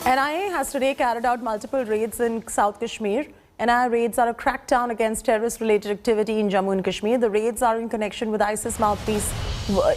NIA has today carried out multiple raids in South Kashmir. NIA raids are a crackdown against terrorist-related activity in Jammu and Kashmir. The raids are in connection with ISIS mouthpiece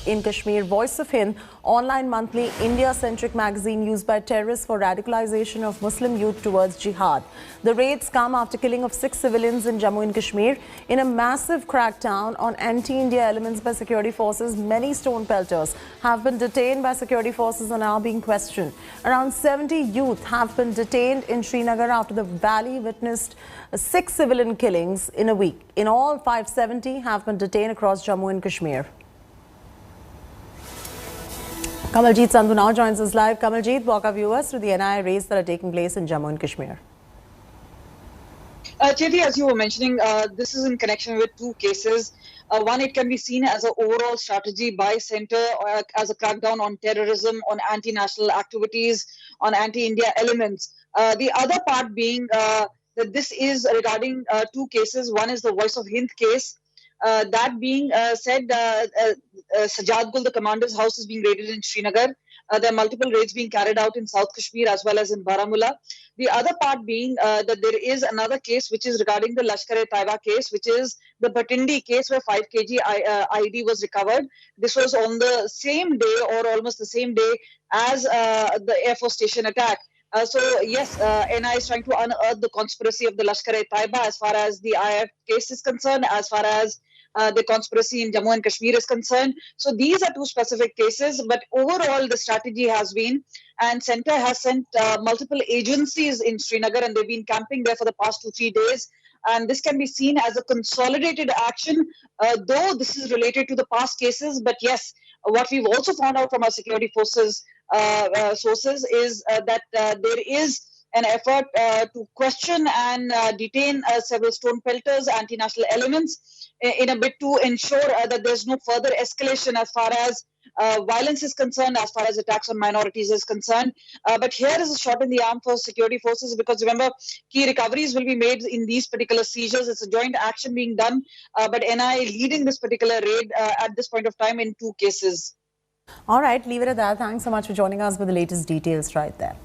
in Kashmir, Voice of Hind, online monthly India-centric magazine used by terrorists for radicalization of Muslim youth towards jihad. The raids come after killing of 6 civilians in Jammu and Kashmir. In a massive crackdown on anti-India elements by security forces, many stone pelters have been detained by security forces and are now being questioned. Around 70 youth have been detained in Srinagar after the valley witnessed 6 civilian killings in a week. In all, 570 have been detained across Jammu and Kashmir. Kamaljeet Sandhu now joins us live. Kamaljeet, walk our viewers through the NIA raids that are taking place in Jammu and Kashmir. Chaiti, as you were mentioning, this is in connection with 2 cases. One, it can be seen as an overall strategy by centre as a crackdown on terrorism, on anti-national activities, on anti-India elements. The other part being that this is regarding 2 cases. One is the Voice of Hind case. That being said, Sajjad Gul, the commander's house, is being raided in Srinagar. There are multiple raids being carried out in South Kashmir as well as in Baramulla. The other part being that there is another case which is regarding the Lashkar-e-Taiba case, which is the Bhatindi case where 5 kg IED was recovered. This was on the same day or almost the same day as the Air Force Station attack. So yes, NIA is trying to unearth the conspiracy of the Lashkar-e-Taiba as far as the IF case is concerned, as far as the conspiracy in Jammu and Kashmir is concerned. So these are 2 specific cases, but overall the strategy has been, and Centre has sent multiple agencies in Srinagar and they've been camping there for the past 2-3 days. And this can be seen as a consolidated action, though this is related to the past cases. But yes, what we've also found out from our security forces sources is that there is an effort to question and detain several stone pelters, anti-national elements, in a bid to ensure that there's no further escalation as far as violence is concerned, as far as attacks on minorities is concerned. But here is a shot in the arm for security forces, because remember, key recoveries will be made in these particular seizures. It's a joint action being done, but NIA leading this particular raid at this point of time in 2 cases. All right, leave it at that. Thanks so much for joining us with the latest details right there.